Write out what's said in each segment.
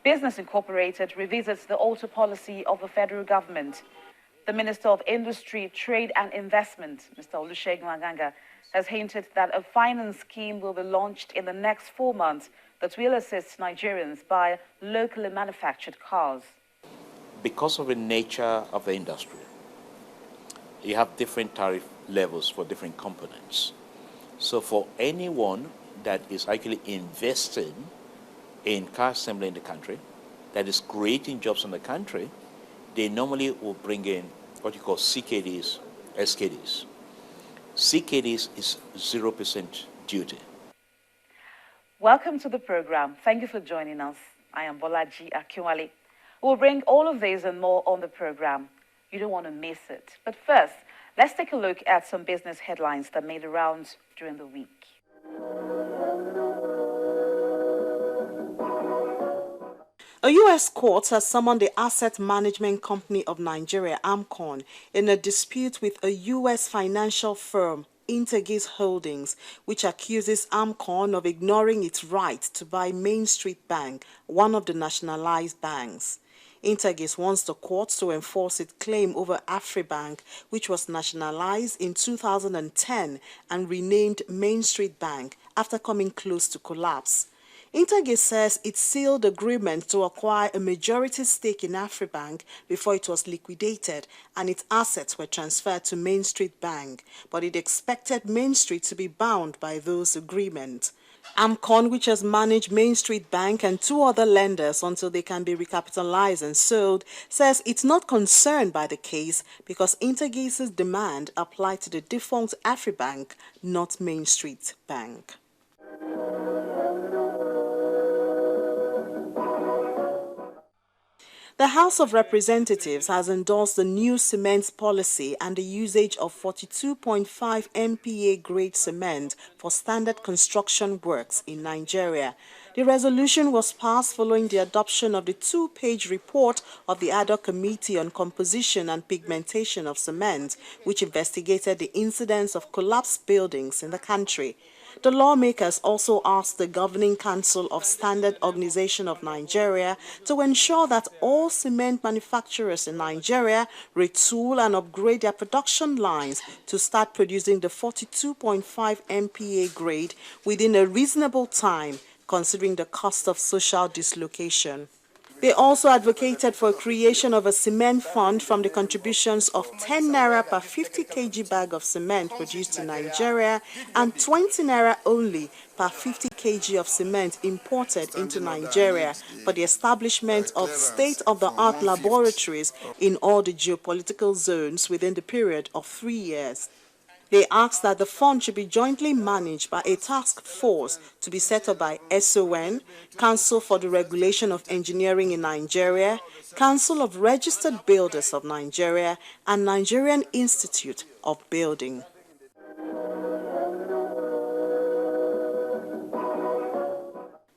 Business Incorporated revisits the auto policy of the federal government. The Minister of Industry, Trade and Investment, Mr. Olusegun Aganga, has hinted that a finance scheme will be launched in the next 4 months that will assist Nigerians buy locally manufactured cars. Because of the nature of the industry, you have different tariff levels for different components. So for anyone that is actually investing in car assembly in the country, that is creating jobs in the country, they normally will bring in what you call CKDs, SKDs. CKDs is 0% duty. Welcome to the program. Thank you for joining us. I am Bolaji Akinwale. We'll bring all of these and more on the program. You don't want to miss it. But first, let's take a look at some business headlines that made the rounds during the week. A U.S. court has summoned the Asset Management Company of Nigeria, AMCON, in a dispute with a U.S. financial firm, Intergis Holdings, which accuses AMCON of ignoring its right to buy Main Street Bank, one of the nationalized banks. Intergis wants the court to enforce its claim over Afribank, which was nationalized in 2010 and renamed Main Street Bank after coming close to collapse. Intergis says it sealed agreement to acquire a majority stake in Afribank before it was liquidated and its assets were transferred to Main Street Bank, but it expected Main Street to be bound by those agreements. AMCON, which has managed Main Street Bank and 2 other lenders until they can be recapitalized and sold, says it's not concerned by the case because Intergis's demand applied to the defunct Afribank, not Main Street Bank. The House of Representatives has endorsed the new cement policy and the usage of 42.5 MPa grade cement for standard construction works in Nigeria. The resolution was passed following the adoption of the 2-page report of the Ad hoc Committee on Composition and Pigmentation of Cement, which investigated the incidence of collapsed buildings in the country. The lawmakers also asked the Governing Council of Standard Organization of Nigeria to ensure that all cement manufacturers in Nigeria retool and upgrade their production lines to start producing the 42.5 MPa grade within a reasonable time, considering the cost of social dislocation. They also advocated for creation of a cement fund from the contributions of 10 naira per 50 kg bag of cement produced in Nigeria and 20 naira only per 50 kg of cement imported into Nigeria for the establishment of state-of-the-art laboratories in all the geopolitical zones within the period of 3 years. They asked that the fund should be jointly managed by a task force to be set up by SON, Council for the Regulation of Engineering in Nigeria, Council of Registered Builders of Nigeria, and Nigerian Institute of Building.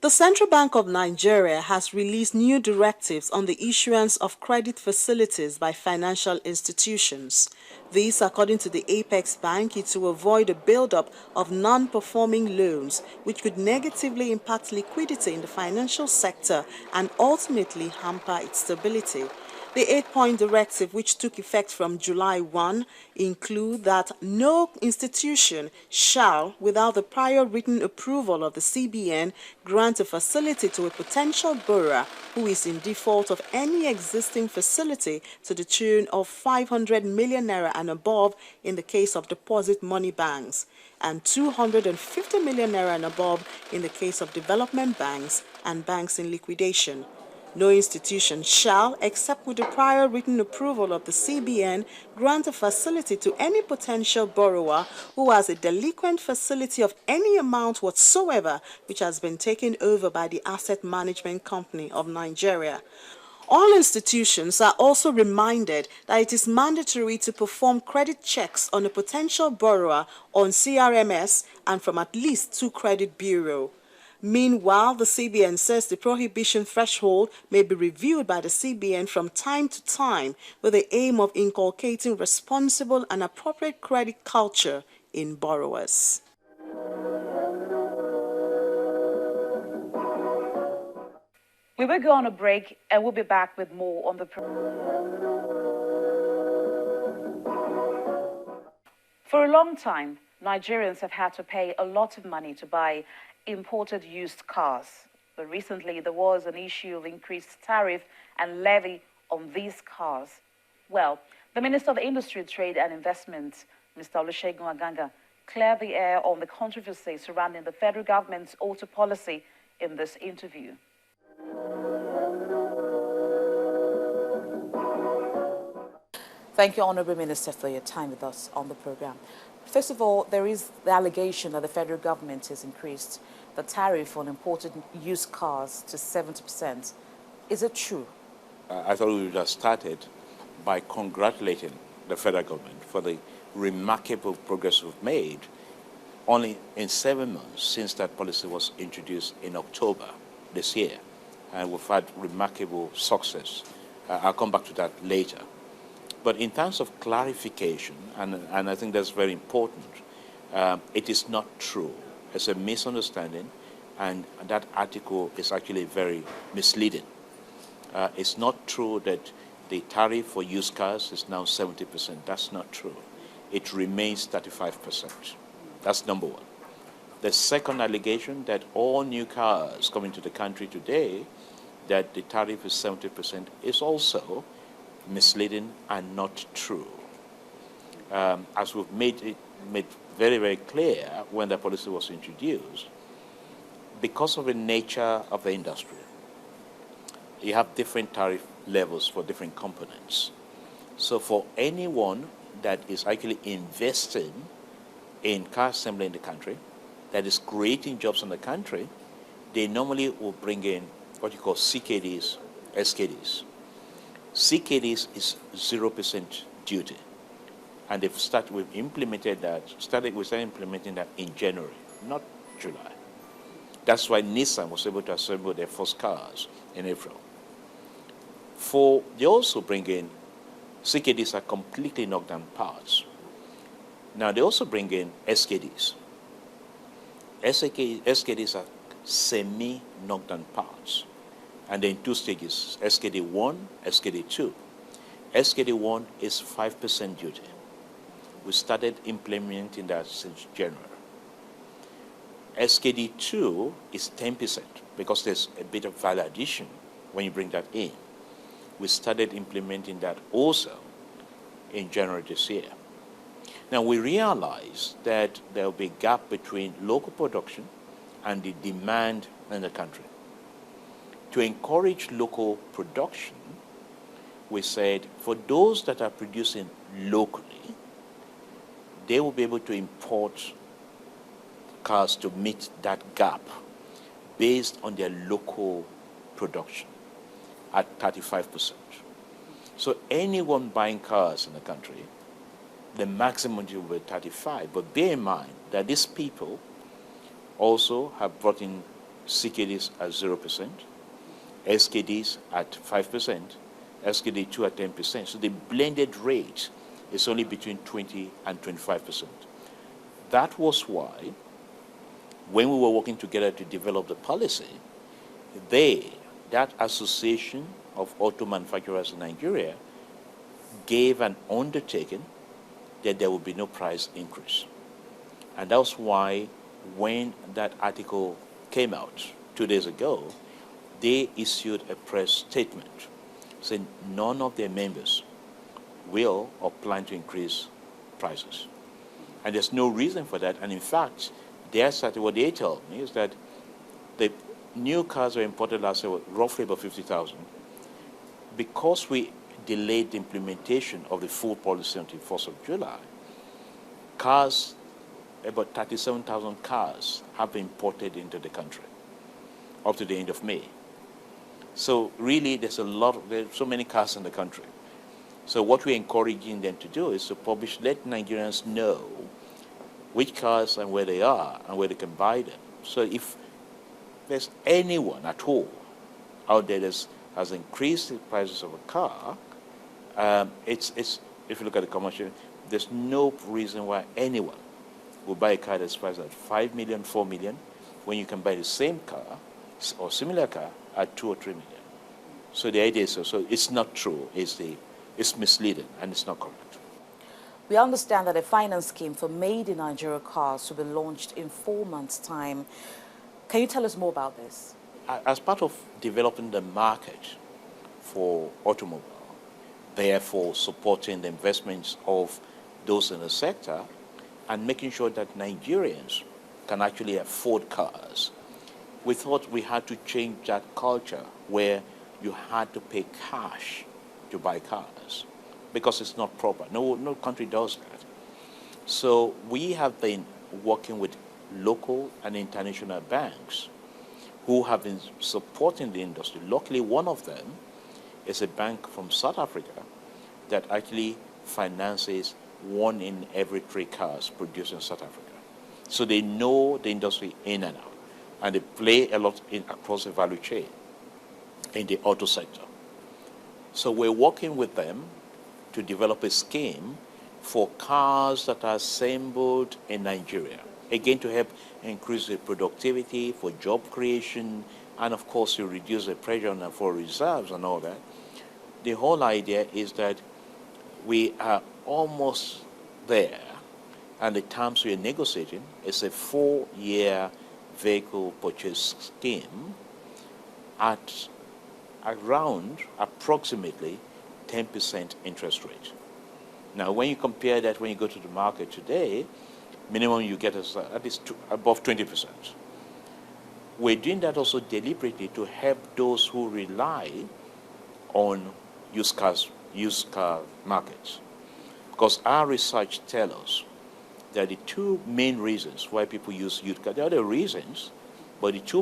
The Central Bank of Nigeria has released new directives on the issuance of credit facilities by financial institutions. This, according to the Apex Bank, is to avoid a build-up of non-performing loans, which could negatively impact liquidity in the financial sector and ultimately hamper its stability. The 8-point directive, which took effect from July 1, include that no institution shall, without the prior written approval of the CBN, grant a facility to a potential borrower who is in default of any existing facility to the tune of 500 million naira and above in the case of deposit money banks, and 250 million naira and above in the case of development banks and banks in liquidation. No institution shall, except with the prior written approval of the CBN, grant a facility to any potential borrower who has a delinquent facility of any amount whatsoever which has been taken over by the Asset Management Company of Nigeria. All institutions are also reminded that it is mandatory to perform credit checks on a potential borrower on CRMS and from at least 2 credit bureaus. Meanwhile, the CBN says the prohibition threshold may be reviewed by the CBN from time to time with the aim of inculcating responsible and appropriate credit culture in borrowers. We will go on a break and we'll be back with more on the For a long time, Nigerians have had to pay a lot of money to buy imported used cars. But recently there was an issue of increased tariff and levy on these cars. Well, the Minister of Industry, Trade and Investment, Mr. Olusegun Aganga, cleared the air on the controversy surrounding the federal government's auto policy in this interview. Thank you, Honourable Minister, for your time with us on the program. First of all, there is the allegation that the federal government has increased the tariff on imported used cars to 70%. Is it true? I thought we would have started by congratulating the federal government for the remarkable progress we've made only in 7 months since that policy was introduced in October this year. And we've had remarkable success. I'll come back to that later. But in terms of clarification, and I think that's very important, it is not true. It's a misunderstanding, and that article is actually very misleading. It's not true that the tariff for used cars is now 70%. That's not true. It remains 35%. That's number one. The second allegation that all new cars coming to the country today, that the tariff is 70%, is also misleading and not true. As we've made very, very clear when the policy was introduced, because of the nature of the industry, you have different tariff levels for different components. So for anyone that is actually investing in car assembly in the country, that is creating jobs in the country, they normally will bring in what you call CKDs, SKDs. CKDs is 0% duty. And we've started implementing that in January, not July. That's why Nissan was able to assemble their first cars in April. They also bring in, CKDs are completely knocked down parts. Now they also bring in SKDs. SKDs are semi-knocked down parts. And then 2 stages, SKD1, SKD2. SKD1 is 5% duty. We started implementing that since January. SKD2 is 10% because there's a bit of value addition when you bring that in. We started implementing that also in January this year. Now we realize that there will be a gap between local production and the demand in the country. To encourage local production, we said for those that are producing locally, they will be able to import cars to meet that gap based on their local production at 35%. So anyone buying cars in the country, the maximum will be 35%. But bear in mind that these people also have brought in CKDs at 0%, SKDs at 5%, SKD2 at 10%. So the blended rate is only between 20 and 25%. That was why, when we were working together to develop the policy, that Association of Auto Manufacturers in Nigeria, gave an undertaking that there would be no price increase. And that was why, when that article came out 2 days ago, they issued a press statement saying none of their members will or plan to increase prices. And there's no reason for that. And in fact, what they tell me is that the new cars were imported last year, roughly about 50,000. Because we delayed the implementation of the full policy until 1st of July, cars, about 37,000 cars have been imported into the country up to the end of May. So really, there's so many cars in the country. So what we're encouraging them to do is to let Nigerians know which cars and where they are and where they can buy them. So if there's anyone at all out there that has increased the prices of a car, if you look at the commercial, there's no reason why anyone will buy a car that's priced at 5 million, 4 million, when you can buy the same car or similar car at 2 or 3 million. So the idea is, so it's not true, it's misleading and it's not correct. We understand that a finance scheme for made-in-Nigeria cars will be launched in 4 months' time. Can you tell us more about this? As part of developing the market for automobile, therefore supporting the investments of those in the sector and making sure that Nigerians can actually afford cars, we thought we had to change that culture where you had to pay cash to buy cars because it's not proper. No country does that. So we have been working with local and international banks who have been supporting the industry. Luckily, one of them is a bank from South Africa that actually finances 1 in every 3 cars produced in South Africa. So they know the industry in and out, and they play a lot across the value chain in the auto sector. So we're working with them to develop a scheme for cars that are assembled in Nigeria, again to help increase the productivity for job creation, and of course to reduce the pressure on for reserves and all that. The whole idea is that we are almost there, and the terms we are negotiating is a 4-year vehicle purchase scheme at around approximately 10% interest rate. Now, when you compare that, when you go to the market today, minimum you get is at least above 20%. We're doing that also deliberately to help those who rely on used car markets. Because our research tells us that the 2 main reasons why people use used cars, there are other reasons, but the 2